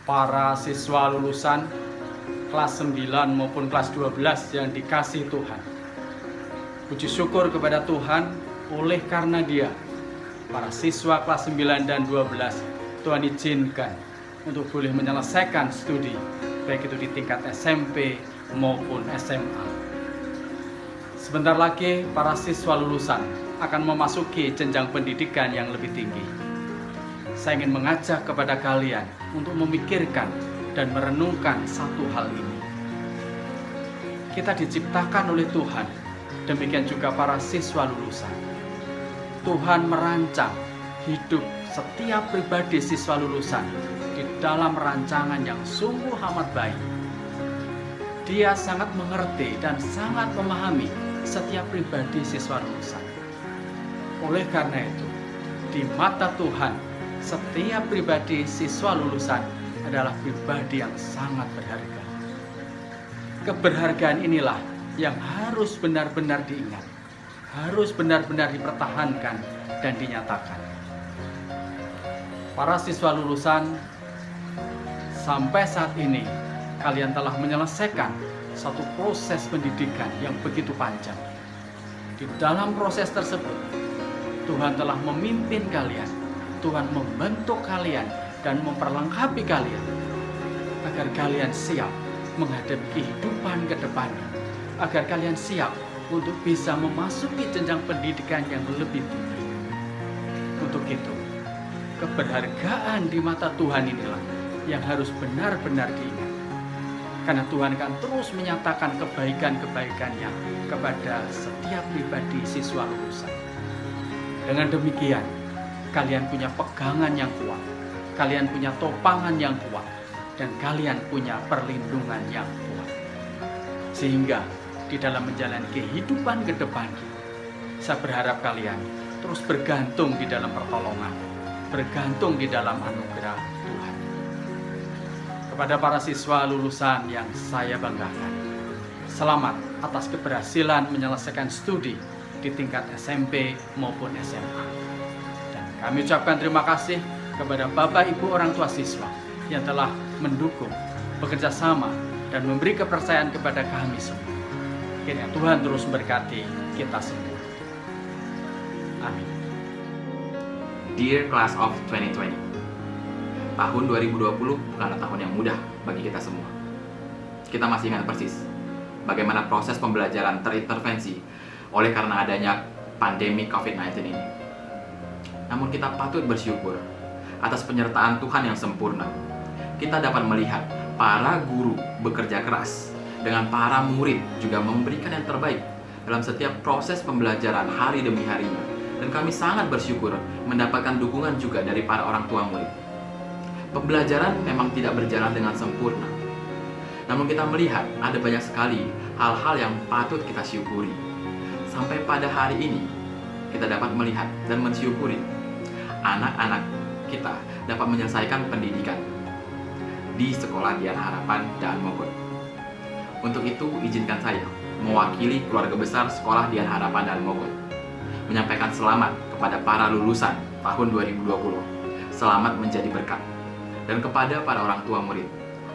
para siswa lulusan kelas 9 maupun kelas 12 yang dikasih Tuhan. Puji syukur kepada Tuhan, oleh karena Dia, para siswa kelas 9 dan 12, Tuhan izinkan untuk boleh menyelesaikan studi, baik itu di tingkat SMP maupun SMA. Sebentar lagi para siswa lulusan akan memasuki jenjang pendidikan yang lebih tinggi. Saya ingin mengajak kepada kalian untuk memikirkan dan merenungkan satu hal ini. Kita diciptakan oleh Tuhan, demikian juga para siswa lulusan. Tuhan merancang hidup setiap pribadi siswa lulusan di dalam rancangan yang sungguh amat baik. Dia sangat mengerti dan sangat memahami setiap pribadi siswa lulusan. Oleh karena itu, di mata Tuhan, setiap pribadi siswa lulusan adalah pribadi yang sangat berharga. Keberhargaan inilah yang harus benar-benar diingat, harus benar-benar dipertahankan dan dinyatakan. Para siswa lulusan, sampai saat ini kalian telah menyelesaikan satu proses pendidikan yang begitu panjang. Di dalam proses tersebut, Tuhan telah memimpin kalian, Tuhan membentuk kalian dan memperlengkapi kalian agar kalian siap menghadapi kehidupan ke depannya, agar kalian siap untuk bisa memasuki jenjang pendidikan yang lebih tinggi. Untuk itu, keberhargaan di mata Tuhan inilah yang harus benar-benar diingat, karena Tuhan akan terus menyatakan kebaikan-kebaikannya kepada setiap pribadi siswa lulusan. Dengan demikian, kalian punya pegangan yang kuat, kalian punya topangan yang kuat, dan kalian punya perlindungan yang kuat. Sehingga di dalam menjalani kehidupan ke depan, saya berharap kalian terus bergantung di dalam pertolongan, bergantung di dalam anugerah Tuhan. Kepada para siswa lulusan yang saya banggakan, selamat atas keberhasilan menyelesaikan studi di tingkat SMP maupun SMA. Dan kami ucapkan terima kasih kepada Bapak Ibu orang tua siswa yang telah mendukung, bekerja sama, dan memberi kepercayaan kepada kami semua. Kiranya Tuhan terus memberkati kita semua. Amin. Dear Class of 2020, tahun 2020 bukanlah tahun yang mudah bagi kita semua. Kita masih ingat persis bagaimana proses pembelajaran terintervensi oleh karena adanya pandemi COVID-19 ini. Namun kita patut bersyukur atas penyertaan Tuhan yang sempurna. Kita dapat melihat para guru bekerja keras dengan para murid juga memberikan yang terbaik dalam setiap proses pembelajaran hari demi harinya. Dan kami sangat bersyukur mendapatkan dukungan juga dari para orang tua murid. Pembelajaran memang tidak berjalan dengan sempurna, namun kita melihat ada banyak sekali hal-hal yang patut kita syukuri. Sampai pada hari ini kita dapat melihat dan mensyukuri anak-anak kita dapat menyelesaikan pendidikan di Sekolah Dian Harapan Daan Mogot. Untuk itu, izinkan saya mewakili keluarga besar Sekolah Dian Harapan Daan Mogot menyampaikan selamat kepada para lulusan tahun 2020. Selamat menjadi berkat. Dan kepada para orang tua murid,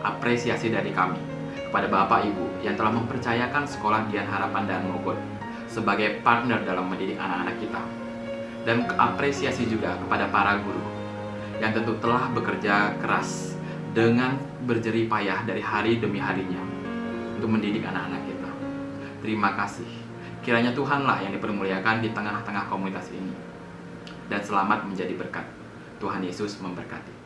apresiasi dari kami kepada Bapak Ibu yang telah mempercayakan Sekolah Dian Harapan Daan Mogot sebagai partner dalam mendidik anak-anak kita. Dan apresiasi juga kepada para guru yang tentu telah bekerja keras dengan berjerih payah dari hari demi harinya untuk mendidik anak-anak kita. Terima kasih. Kiranya Tuhanlah yang dipermuliakan di tengah-tengah komunitas ini. Dan selamat menjadi berkat. Tuhan Yesus memberkati.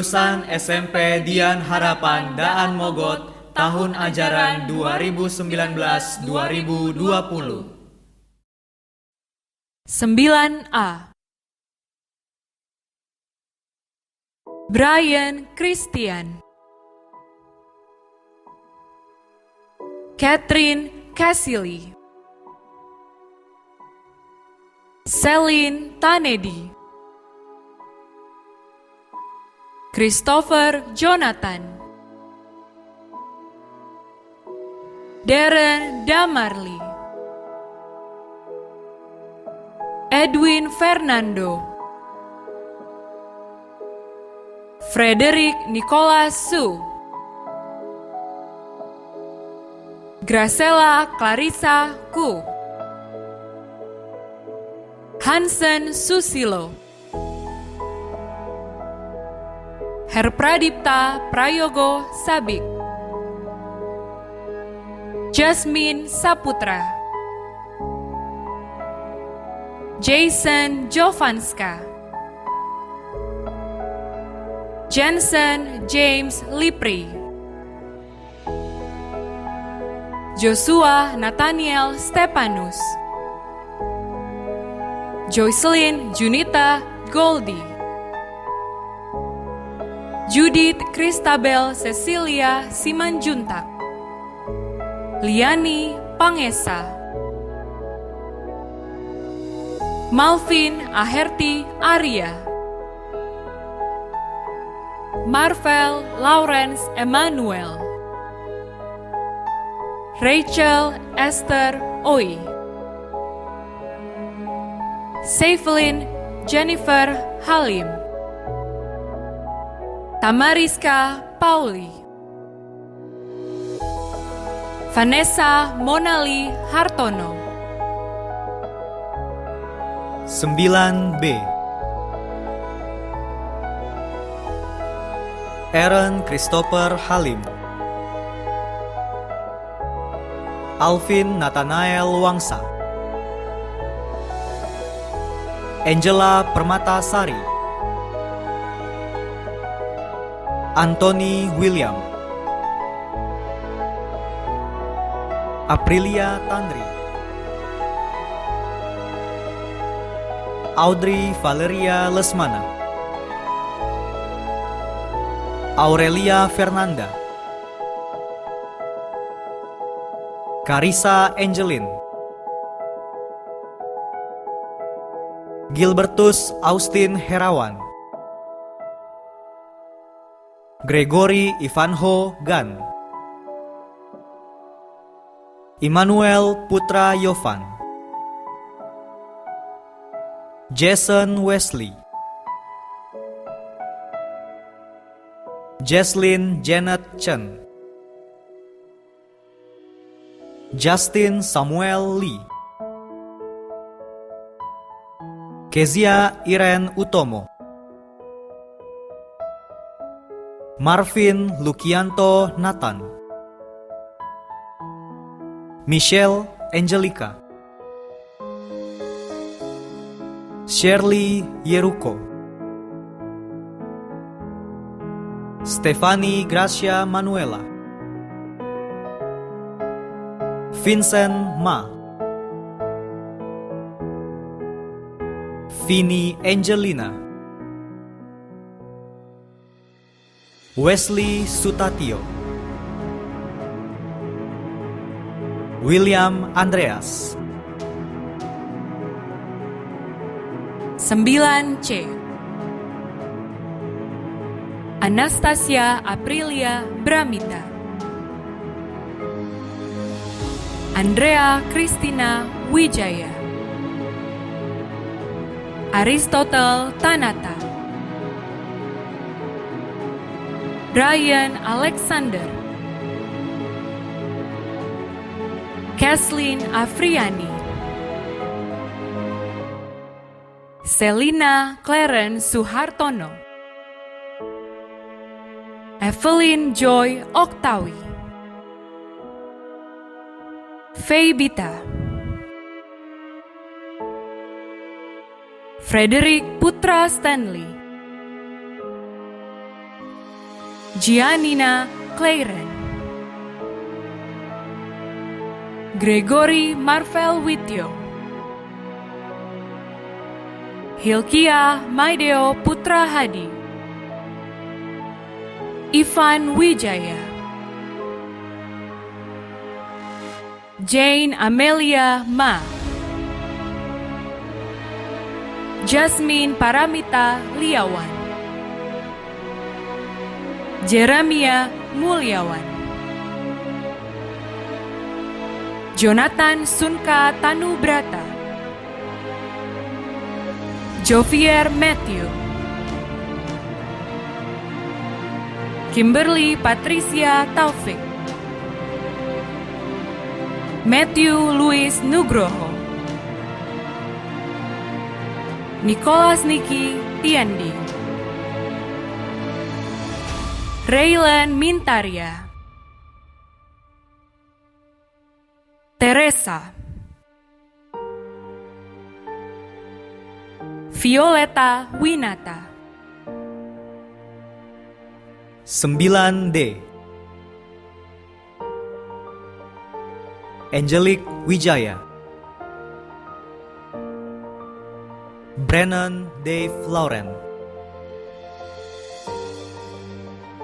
lulusan SMP Dian Harapan Daan Mogot tahun ajaran 2019-2020. 9A. Brian Christian, Catherine Cassidy, Celine Tanedi, Christopher Jonathan, Darren Damarli, Edwin Fernando, Frederick Nicholas Su, Gracela Clarissa Ku, Hansen Susilo, Herpradipta Prayogo Sabik, Jasmine Saputra, Jason Jovanska, Jensen James Lipri, Joshua Nathaniel Stepanus, Joycelyn Junita Goldie, Judith Christabel Cecilia Simanjuntak, Liani Pangesa, Malvin Aherti Arya, Marvel Lawrence Emmanuel, Rachel Esther Oi, Saifelin Jennifer Halim, Tamariska Pauli, Vanessa Monali Hartono. 9B. Aaron Christopher Halim, Alvin Nathanael Wangsa, Angela Permatasari, Anthony William, Aprilia Tandri, Audrey Valeria Lesmana, Aurelia Fernanda, Carissa Angelin, Gilbertus Austin Herawan, Gregory Ivanho Gan, Immanuel Putra Yovan, Jason Wesley, Jesslyn Janet Chen, Justin Samuel Lee, Kezia Irene Utomo, Marvin Lukianto Nathan, Michelle Angelica, Shirley Yeruko, Stefani Gracia Manuela, Vincent Ma, Vini Angelina, Wesley Sutatio, William Andreas. 9C. Anastasia Aprilia Bramita, Andrea Christina Wijaya, Aristotle Tanata, Brian Alexander, Kathleen Afriani, Selina Clarence Suhartono, Evelyn Joy Oktawi, Feibita, Frederick Putra Stanley, Giannina Claren, Gregory Marvel Wityo, Hilkia Maideo Putra Hadi, Ivan Wijaya, Jane Amelia Ma, Jasmine Paramita Liawan, Jeremia Mulyawan, Jonathan Sunka Tanubrata, Jovier Matthew, Kimberly Patricia Taufik, Matthew Louis Nugroho, Nicholas Niki Tiandi, Raylan Mintaria, Teresa, Violeta Winata, 9D Angelique Wijaya, Brennan Dave Lauren,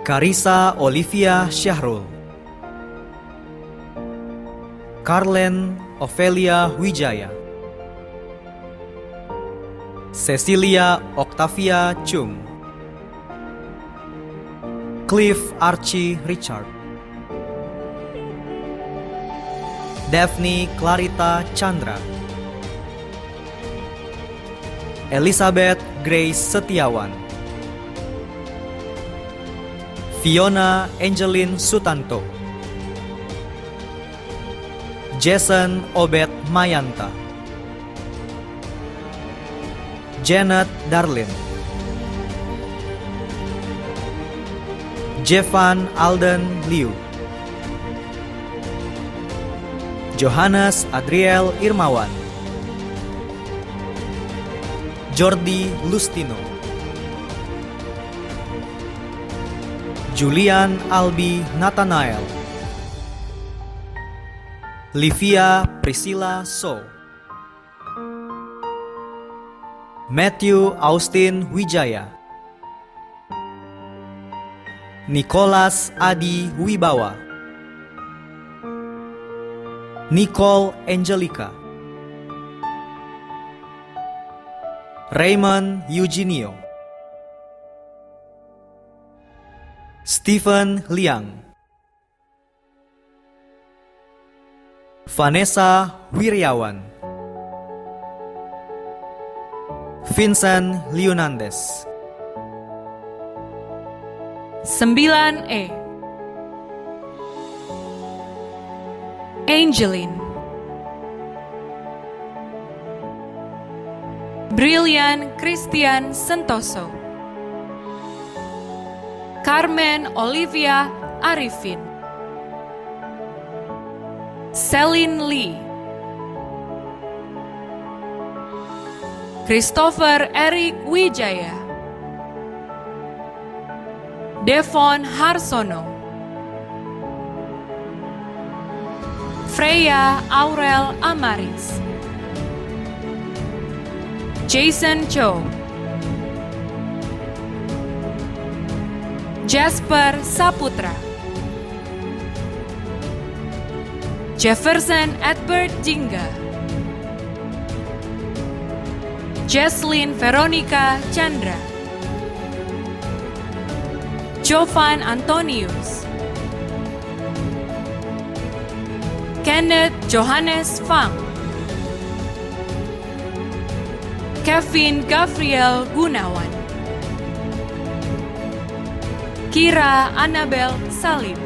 Carissa Olivia Syahrul, Carlen Ofelia Wijaya, Cecilia Octavia Chung, Cliff Archie Richard, Daphne Clarita Chandra, Elizabeth Grace Setiawan, Fiona Angeline Sutanto, Jason Obed Mayanta, Janet Darlin, Jevan Alden Liu, Johannes Adriel Irmawan, Jordi Lustino, Julian Albi Nathanael, Livia Priscilla So, Matthew Austin Wijaya, Nicholas Adi Wibawa, Nicole Angelica, Raymond Eugenio, Stephen Liang, Vanessa Wiryawan, Vincent Leonandes, 9E, Angeline, Brilliant Christian Sentoso, Carmen Olivia Arifin, Celine Lee, Christopher Eric Wijaya, Devon Harsono, Freya Aurel Amaris, Jason Cho, Jasper Saputra, Jefferson Edward Jingga, Jesslyn Veronica Chandra, Jovan Antonius, Kenneth Johannes Fang, Kevin Gabriel Gunawan, Kira Annabel Salim,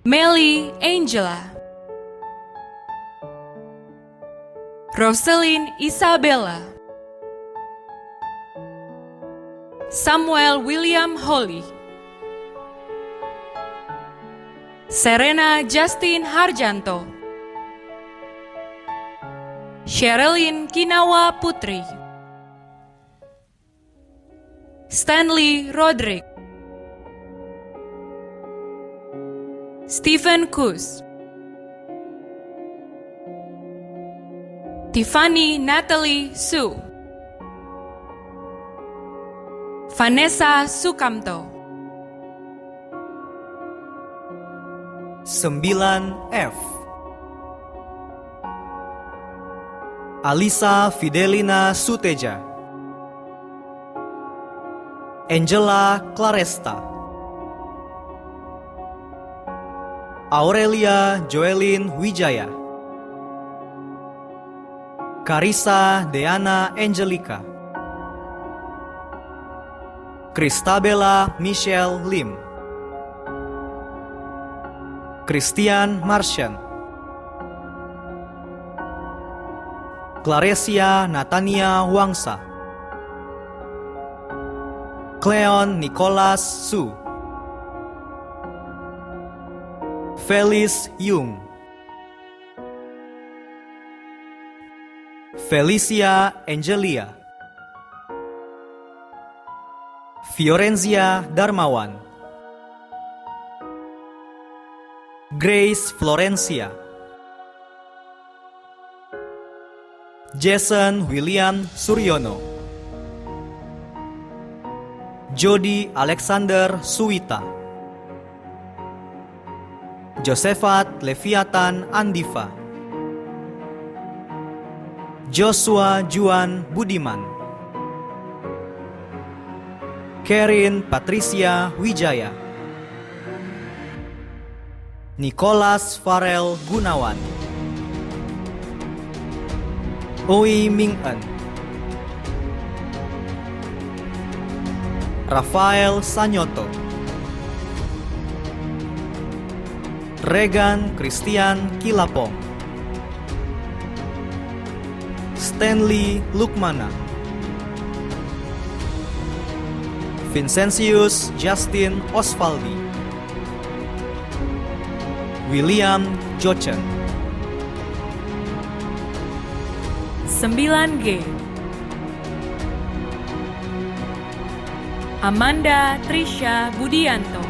Melly Angela, Roselyn Isabella, Samuel William Holly, Serena Justin Harjanto, Sherilyn Kinawa Putri, Stanley Roderick, Stephen Kus, Tiffany Natalie Su, Vanessa Sukamto, 9F Alisa Fidelina Suteja, Angela Claresta, Aurelia Joelin Wijaya, Carissa Deana Angelica, Christabella Michelle Lim, Christian Martian, Claresia Natania Wangsa, Cleon Nicholas Su, Felis Yung, Felicia Angelia, Fiorenzia Darmawan, Grace Florencia, Jason William Suryono, Jody Alexander Suwita, Josephat Leviathan Andiva, Joshua Juan Budiman, Kerin Patricia Wijaya, Nicholas Farel Gunawan, Oi Ming En, Rafael Sanyoto, Regan Christian Kilapong, Stanley Lukmana, Vincentius Justin Osvaldi, William Jochen. 9G Amanda Trisha Budianto,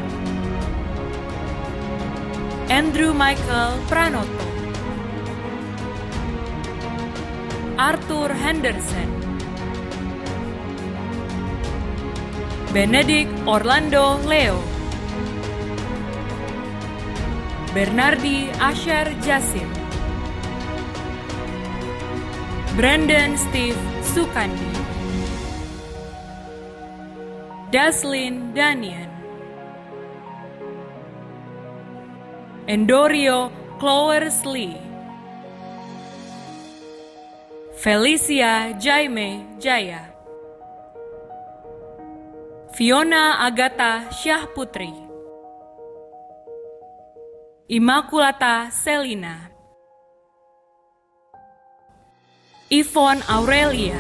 Andrew Michael Pranoto, Arthur Henderson, Benedict Orlando Leo, Bernardi Asher Jasim, Brandon Steve Sukandi, Daslin Danian, Endorio Clowers Lee, Felicia Jaime Jaya, Fiona Agatha Syahputri, Immaculata Selina, Yvonne Aurelia,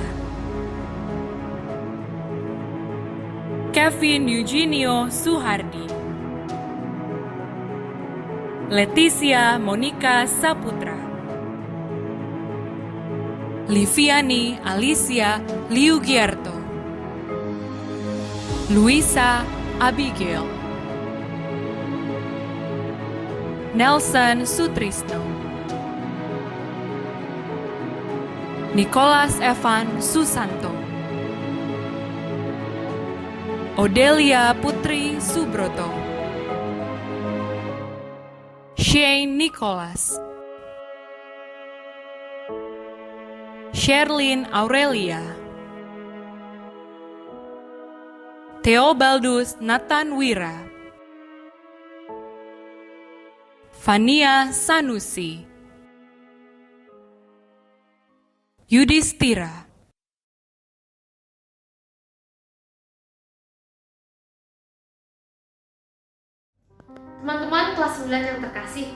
Kevin Eugenio Suhardi, Leticia Monica Saputra, Liviani Alicia Liugierto, Luisa Abigail, Nelson Sutrisno, Nicholas Evan Susanto, Odelia Putri Subroto, Shane Nicholas, Sherlyn Aurelia, Theobaldus Nathan Wira, Fania Sanusi, Yudhistira. Teman-teman kelas 9 yang terkasih,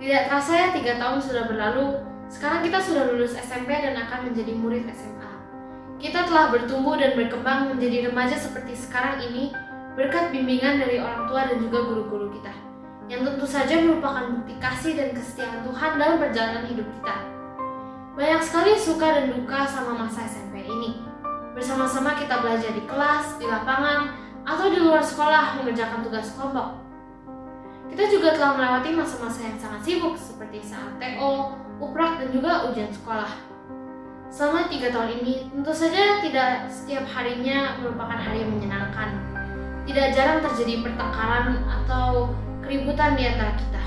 tidak terasa ya 3 tahun sudah berlalu. Sekarang kita sudah lulus SMP dan akan menjadi murid SMA. Kita telah bertumbuh dan berkembang menjadi remaja seperti sekarang ini berkat bimbingan dari orang tua dan juga guru-guru kita, yang tentu saja merupakan bukti kasih dan kesetiaan Tuhan dalam perjalanan hidup kita. Banyak sekali suka dan duka sama masa SMP ini. Bersama-sama kita belajar di kelas, di lapangan, atau di luar sekolah mengerjakan tugas kelompok. Kita juga telah melewati masa-masa yang sangat sibuk seperti saat TO, uprak, dan juga ujian sekolah. Selama 3 tahun ini, tentu saja tidak setiap harinya merupakan hari yang menyenangkan. Tidak jarang terjadi pertengkaran atau keributan di antara kita.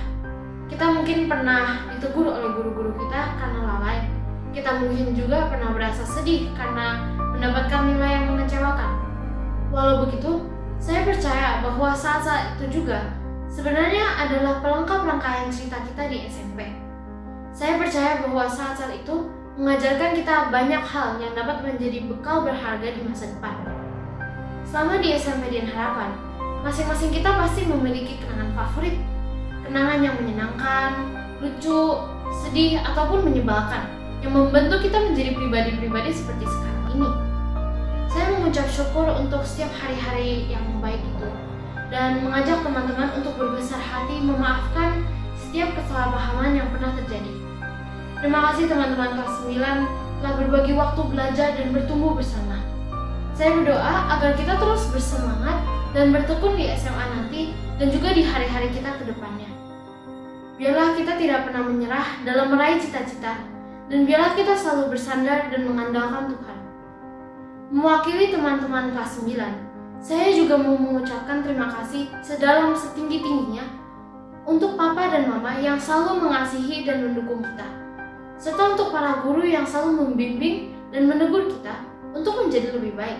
Kita mungkin pernah ditegur oleh guru-guru kita karena lalai. Kita mungkin juga pernah merasa sedih karena mendapatkan nilai yang mengecewakan. Walau begitu, saya percaya bahwa saat-saat itu juga sebenarnya adalah pelengkap rangkaian cerita kita di SMP. Saya percaya bahwa saat-saat itu mengajarkan kita banyak hal yang dapat menjadi bekal berharga di masa depan. Selama di SMP Dian Harapan, masing-masing kita pasti memiliki kenangan favorit. Kenangan yang menyenangkan, lucu, sedih, ataupun menyebalkan, yang membentuk kita menjadi pribadi-pribadi seperti sekarang ini. Saya mengucap syukur untuk setiap hari-hari yang baik itu, dan mengajak teman-teman untuk berbesar hati memaafkan setiap kesalahpahaman yang pernah terjadi. Terima kasih teman-teman kelas 9 telah berbagi waktu belajar dan bertumbuh bersama. Saya berdoa agar kita terus bersemangat dan bertekun di SMA nanti dan juga di hari-hari kita ke depannya. Biarlah kita tidak pernah menyerah dalam meraih cita-cita, dan biarlah kita selalu bersandar dan mengandalkan Tuhan. Mewakili teman-teman kelas 9, saya juga mau mengucapkan terima kasih sedalam setinggi-tingginya untuk Papa dan Mama yang selalu mengasihi dan mendukung kita, serta untuk para guru yang selalu membimbing dan menegur kita untuk menjadi lebih baik.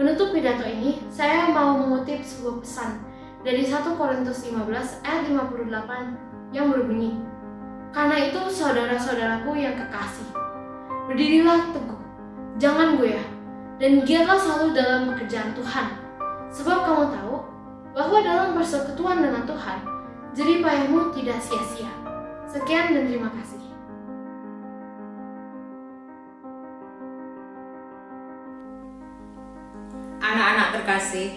Menutup pidato ini, saya mau mengutip sebuah pesan dari 1 Korintus 15 ayat 58 yang berbunyi, "Karena itu saudara-saudaraku yang kekasih, berdirilah teguh, jangan goyah, dan giatlah selalu dalam pekerjaan Tuhan. Sebab kamu tahu bahwa dalam persekutuan dengan Tuhan, jerih payahmu tidak sia-sia." Sekian dan terima kasih. Anak-anak terkasih,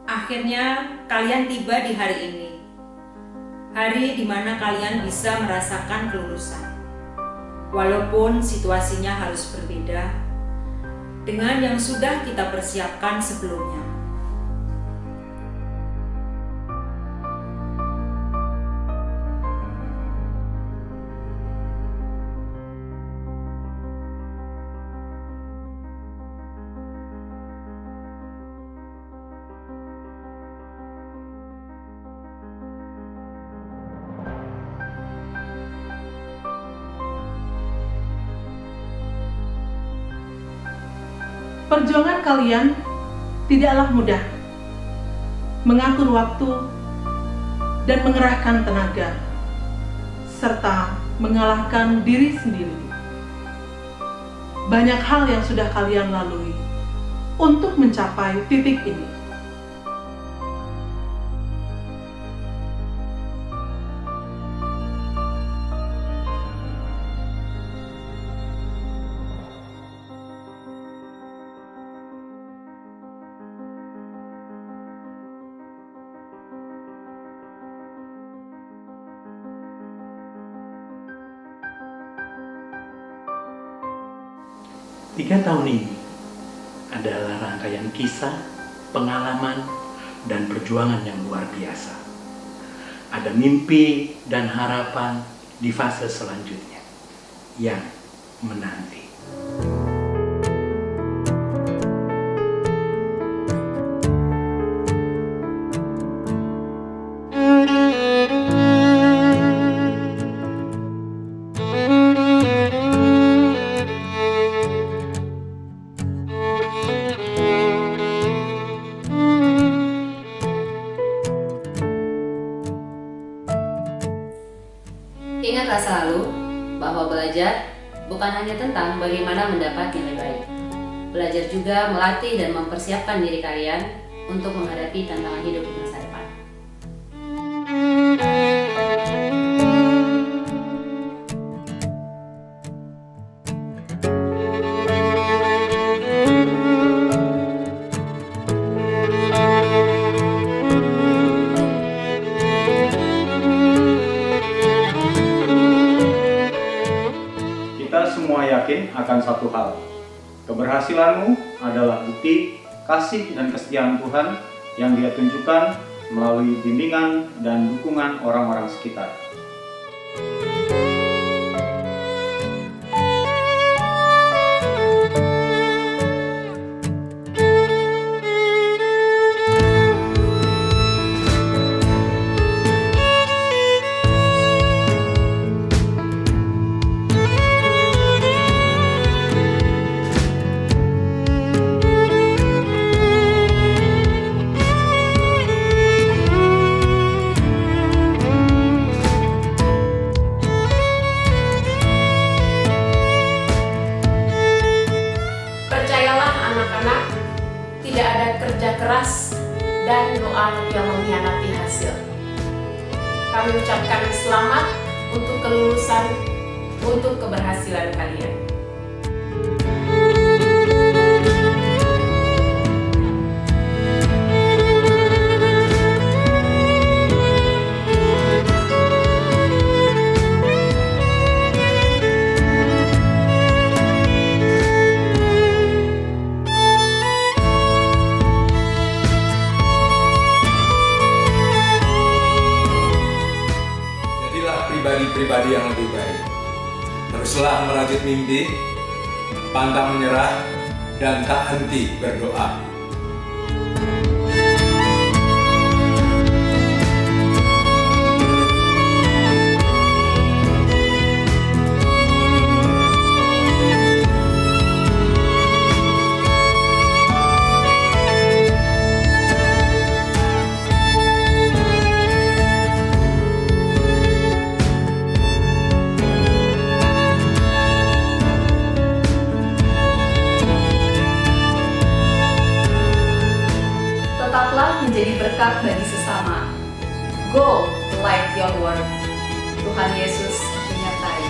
akhirnya kalian tiba di hari ini. Hari di mana kalian bisa merasakan kelulusan. Walaupun situasinya harus berbeda dengan yang sudah kita persiapkan sebelumnya. Perjuangan kalian tidaklah mudah, mengatur waktu dan mengerahkan tenaga, serta mengalahkan diri sendiri. Banyak hal yang sudah kalian lalui untuk mencapai titik ini. Tiga tahun ini adalah rangkaian kisah, pengalaman, dan perjuangan yang luar biasa. Ada mimpi dan harapan di fase selanjutnya yang menanti. Ingatlah selalu bahwa belajar bukan hanya tentang bagaimana mendapat nilai baik. Belajar juga melatih dan mempersiapkan diri kalian untuk menghadapi tantangan hidup di masa depan. Kita semua yakin akan satu hal, Keberhasilanmu adalah bukti kasih dan kesetiaan Tuhan yang Dia tunjukkan melalui bimbingan dan dukungan orang-orang sekitar. Percayalah anak-anak, tidak ada kerja keras dan doa yang mengkhianati hasil. Kami ucapkan selamat untuk kelulusan, untuk keberhasilan kalian. Pribadi yang lebih baik. Teruslah merajut mimpi, pantang menyerah, dan tak henti berdoa. Tetaplah menjadi berkat bagi sesama. Go, light your world. Tuhan Yesus menyertai.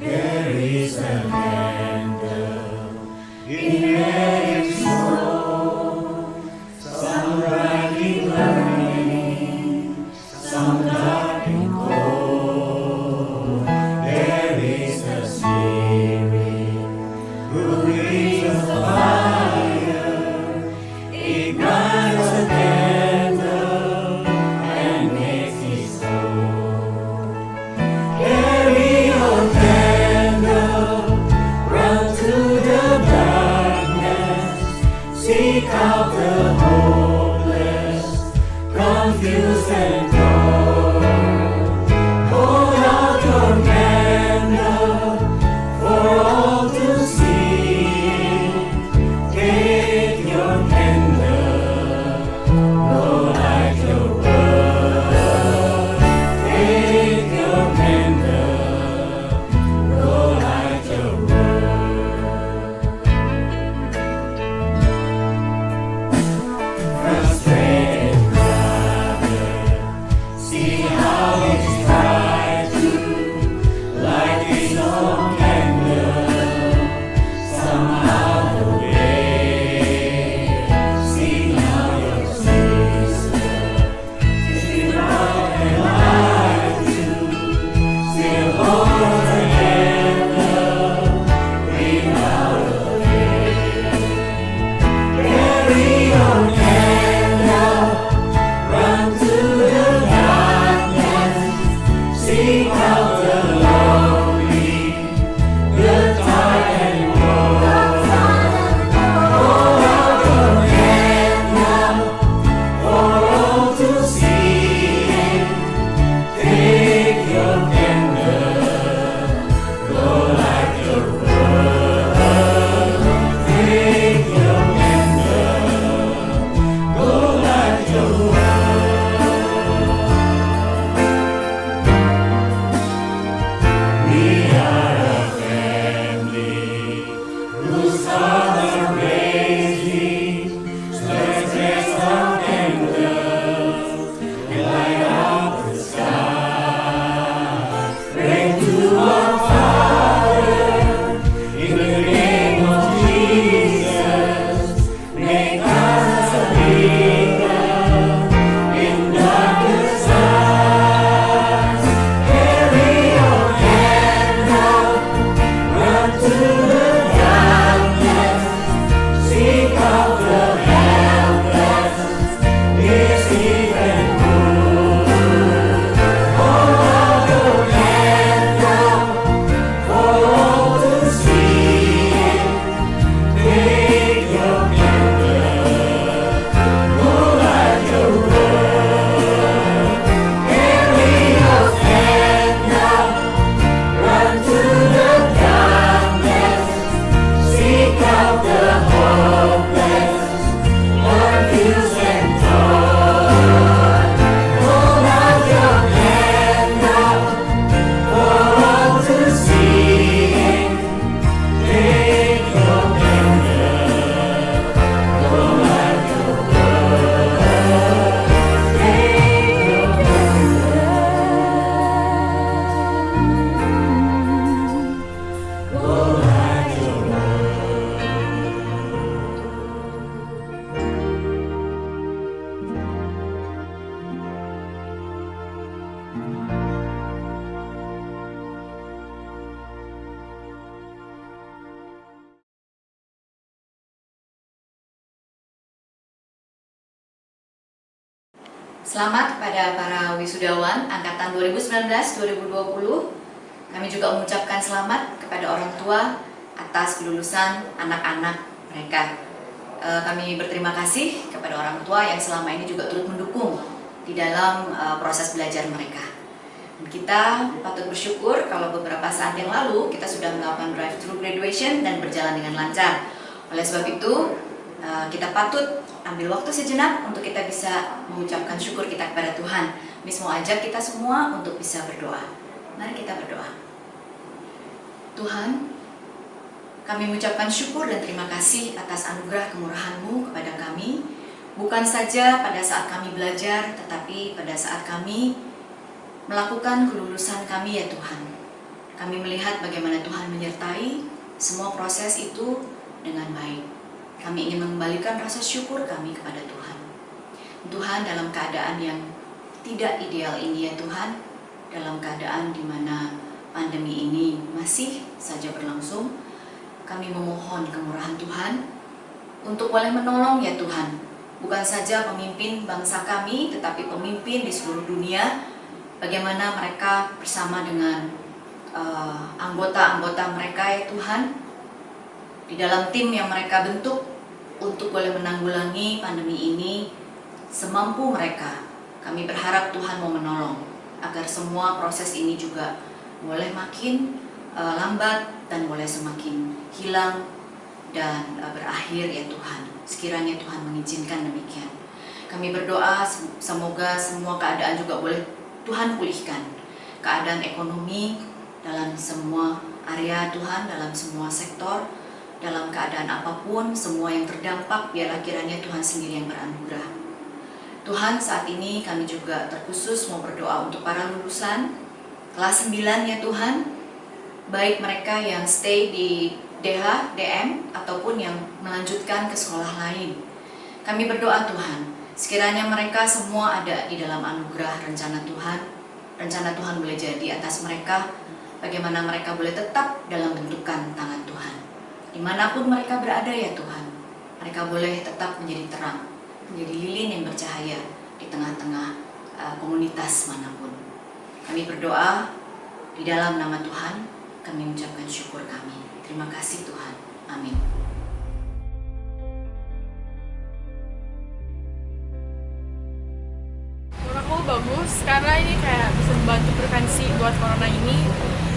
There is a candle in every soul, some brightly burning, some dark and cold. There is a spirit who brings a fire, ignites a candle, and makes it so. Carry your candle. Selamat kepada para wisudawan angkatan 2019-2020. Kami juga mengucapkan selamat kepada orang tua atas kelulusan anak-anak mereka. Kami berterima kasih kepada orang tua yang selama ini juga turut mendukung di dalam proses belajar mereka. Kita patut bersyukur kalau beberapa saat yang lalu kita sudah melakukan drive-thru graduation dan berjalan dengan lancar. Oleh sebab itu, kita patut ambil waktu sejenak untuk kita bisa mengucapkan syukur kita kepada Tuhan. Miss mau ajak kita semua untuk bisa berdoa. Mari kita berdoa. Tuhan, kami mengucapkan syukur dan terima kasih atas anugerah kemurahan-Mu kepada kami. Bukan saja pada saat kami belajar, tetapi pada saat kami melakukan kelulusan kami ya Tuhan. Kami melihat bagaimana Tuhan menyertai semua proses itu dengan baik. Kami ingin mengembalikan rasa syukur kami kepada Tuhan. Tuhan, dalam keadaan yang tidak ideal ini ya Tuhan, dalam keadaan di mana pandemi ini masih saja berlangsung, kami memohon kemurahan Tuhan untuk boleh menolong ya Tuhan. Bukan saja pemimpin bangsa kami, tetapi pemimpin di seluruh dunia, bagaimana mereka bersama dengan anggota-anggota mereka ya Tuhan, di dalam tim yang mereka bentuk untuk boleh menanggulangi pandemi ini semampu mereka. Kami berharap Tuhan mau menolong agar semua proses ini juga boleh makin lambat dan boleh semakin hilang dan berakhir ya Tuhan. Sekiranya Tuhan mengizinkan demikian. Kami berdoa semoga semua keadaan juga boleh Tuhan pulihkan. Keadaan ekonomi dalam semua area Tuhan, dalam semua sektor, dalam keadaan apapun, semua yang terdampak, biarlah kiranya Tuhan sendiri yang beranugerah. Tuhan, saat ini kami juga terkhusus mau berdoa untuk para lulusan kelas 9 ya Tuhan, baik mereka yang stay di DH, DM, ataupun yang melanjutkan ke sekolah lain. Kami berdoa Tuhan, sekiranya mereka semua ada di dalam anugerah rencana Tuhan boleh jadi atas mereka, bagaimana mereka boleh tetap dalam bentukan tangan Tuhan. Dimanapun mereka berada ya Tuhan, mereka boleh tetap menjadi terang, menjadi lilin yang bercahaya di tengah-tengah komunitas manapun. Kami berdoa di dalam nama Tuhan, kami mengucapkan syukur kami. Terima kasih Tuhan. Amin. Menurut aku bagus karena ini kayak bisa membantu prevensi buat corona ini,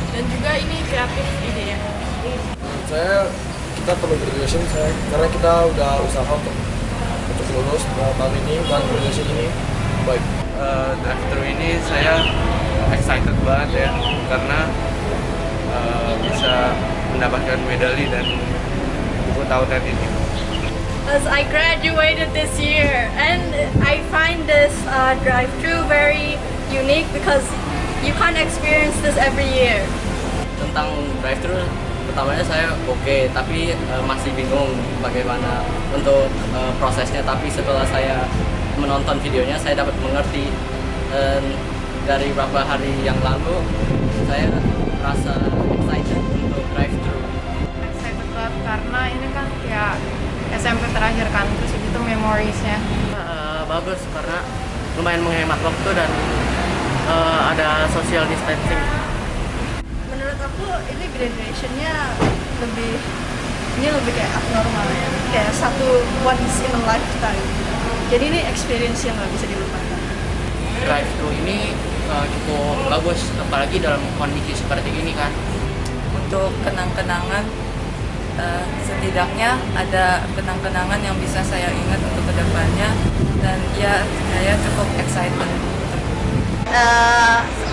dan juga ini kreatif ide ya. Kita perlu graduation karena kita udah usaha untuk lulus tahun ini, dan graduation ini baik. After ini saya excited banget ya karena bisa mendapatkan medali dan buku tahunan ini. As I graduated this year, and I find this drive-thru very unique because you can't experience this every year. Tentang drive-thru, pertamanya saya oke, tapi masih bingung bagaimana untuk prosesnya. Tapi setelah saya menonton videonya, saya dapat mengerti. Dari beberapa hari yang lalu, saya merasa excited untuk drive-thru. Excited banget karena ini kan kayak SMP terakhir kan, terus itu memoriesnya. Bagus karena lumayan menghemat waktu dan ada social distancing. Menurut aku ini graduationnya lebih kayak abnormal ya, kayak satu once in a lifetime. Jadi ini experience yang nggak bisa dilupakan. Drive-thru ini cukup bagus, apalagi dalam kondisi seperti ini kan. Untuk kenang-kenangan, setidaknya ada kenang-kenangan yang bisa saya ingat untuk kedepannya, dan ya saya cukup excited.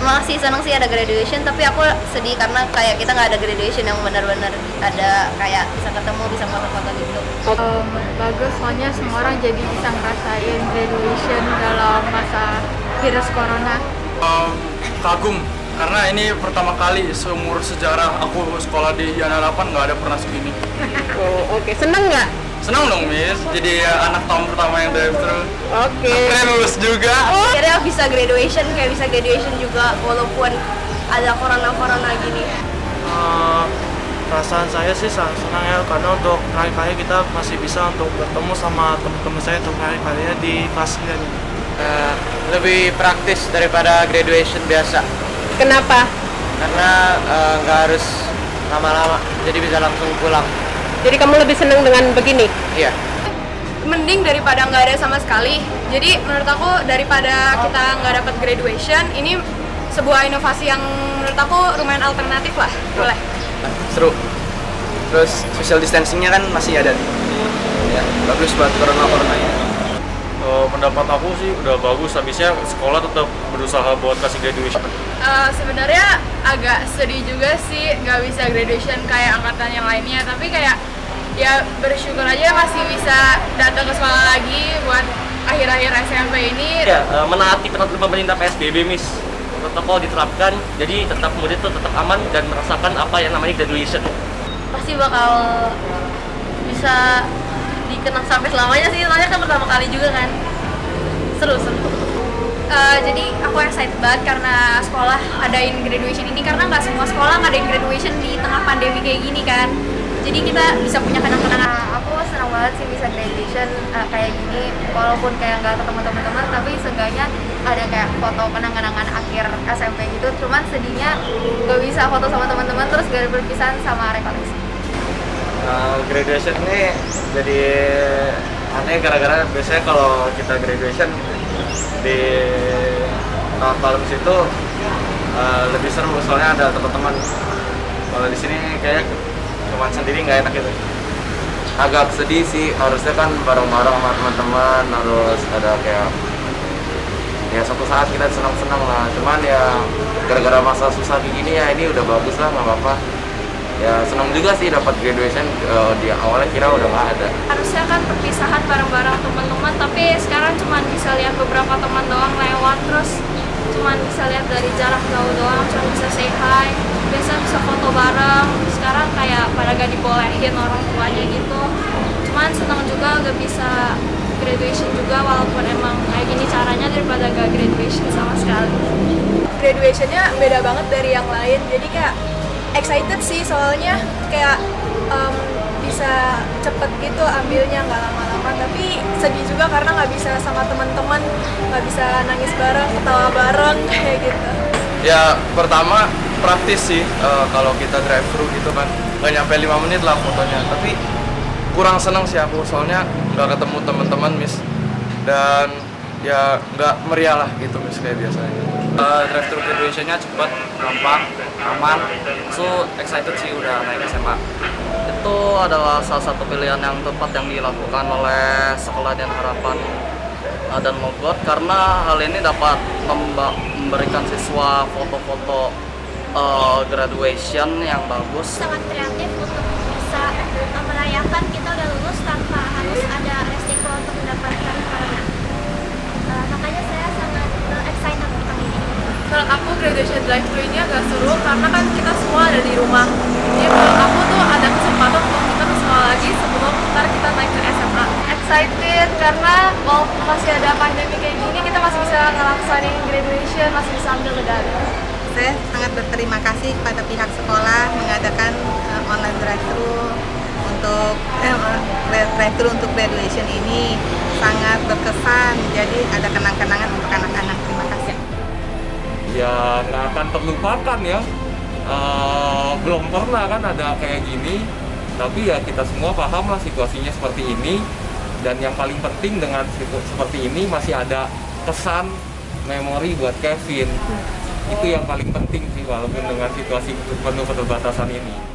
Masih seneng sih ada graduation, tapi aku sedih karena kayak kita nggak ada graduation yang benar-benar ada kayak bisa ketemu, bisa foto-foto gitu. Bagus, soalnya semua orang jadi bisa ngerasain graduation dalam masa virus corona. Kagum karena ini pertama kali seumur sejarah aku sekolah di Yana 8 nggak ada pernah segini. Oh, oke. Seneng nggak? Senang dong Miss, jadi anak tahun pertama yang drive-thru. Oke. Akhirnya lulus juga. Akhirnya bisa graduation juga walaupun ada corona gini. Perasaan saya sih sangat senang ya, karena untuk terakhir kali kita masih bisa untuk bertemu sama teman-teman saya untuk terakhir kalinya di kelas 9. lebih praktis daripada graduation biasa. Kenapa? Karena nggak harus lama-lama, jadi bisa langsung pulang. Jadi kamu lebih senang dengan begini? Iya. Mending daripada nggak ada sama sekali. Jadi menurut aku daripada kita nggak dapat graduation, ini sebuah inovasi yang menurut aku lumayan alternatif lah. Boleh. Seru. Terus social distancingnya kan masih ada nih. Ya, bagus buat corona ini. Pendapat aku sih udah bagus, habisnya sekolah tetap berusaha buat kasih graduation. Sebenarnya agak sedih juga sih nggak bisa graduation kayak angkatan yang lainnya, tapi kayak ya bersyukur aja masih bisa datang ke sekolah lagi buat akhir-akhir SMP ini. Ya, menaati peraturan pemerintah PSBB, Miss. Protokol diterapkan, jadi tetap murid itu tetap aman dan merasakan apa yang namanya graduation. Pasti bakal bisa dikenang sampai selamanya sih, soalnya kan pertama kali juga kan. Seru. Jadi aku excited banget karena sekolah adain graduation ini, karena nggak semua sekolah ngadain graduation di tengah pandemi kayak gini kan. Jadi kita bisa punya kenang-kenangan. Aku senang banget sih bisa graduation kayak gini, walaupun kayak nggak ketemu teman-teman, tapi seenggaknya ada kayak foto kenang-kenangan akhir SMP gitu. Cuman sedihnya nggak bisa foto sama teman-teman, terus gak ada perpisahan sama rekoleksi. Graduation ini jadi aneh gara-gara biasanya kalau kita graduation di tahun situ lebih seru, soalnya ada teman-teman. Kalau di sini kayak cuma sendiri nggak enak gitu. Agak sedih sih, harusnya kan bareng-bareng sama teman-teman, harus ada kayak ya suatu saat kita senang-senang lah. Cuman ya gara-gara masa susah kayak gini ya ini udah bagus lah, nggak apa-apa. Ya senang juga sih dapat graduation, di awalnya kira udah nggak ada. Harusnya kan perpisahan bareng-bareng teman-teman, tapi sekarang cuma bisa lihat beberapa teman doang lewat, terus cuma bisa lihat dari jarak jauh doang, cuma bisa say hi, biasa bisa foto bareng. Sekarang kayak pada gak dibolehin orang tuanya gitu. Cuman senang juga udah bisa graduation juga, walaupun emang kayak gini caranya daripada gak graduation sama sekali. Graduationnya beda banget dari yang lain, jadi kayak excited sih, soalnya kayak bisa cepet gitu ambilnya, nggak lama-lama. Tapi sedih juga karena nggak bisa sama teman-teman, nggak bisa nangis bareng, ketawa bareng kayak gitu. Ya pertama praktis sih, kalau kita drive thru gitu kan nggak nyampe 5 menit lah fotonya. Tapi kurang seneng sih aku, soalnya nggak ketemu teman-teman, Miss, dan ya nggak meriah lah gitu, Miss, kayak biasanya. Drive thru graduation-nya cepat, gampang, aman. So excited sih udah naik SMA. Itu adalah salah satu pilihan yang tepat yang dilakukan oleh Sekolah Dian Harapan dan Mogot, karena hal ini dapat memberikan siswa foto-foto graduation yang bagus. Sangat kreatif untuk bisa merayakan kita udah lulus tanpa harus ada resiko untuk mendapatkan corona. Makanya saya sangat excited tentang ini. Menurut aku graduation drive-thru ini agak seru karena kan kita semua ada di rumah. Jadi menurut aku tuh ada kesempatan untuk kita ke sekolah lagi sebelum ntar kita naik ke SMA. Excited karena walaupun masih ada pandemi kayak gini, kita masih bisa ngelaksanin graduation, masih bisa ambil medali. Saya sangat berterima kasih kepada pihak sekolah mengadakan online drive-thru untuk graduation ini, sangat berkesan. Jadi ada kenang-kenangan untuk anak-anak. Terima kasih. Ya nggak akan terlupakan ya. Belum pernah kan ada kayak gini, tapi ya kita semua paham lah situasinya seperti ini. Dan yang paling penting dengan seperti ini masih ada kesan memori buat Kevin. Itu yang paling penting sih, walaupun dengan situasi penuh keterbatasan ini.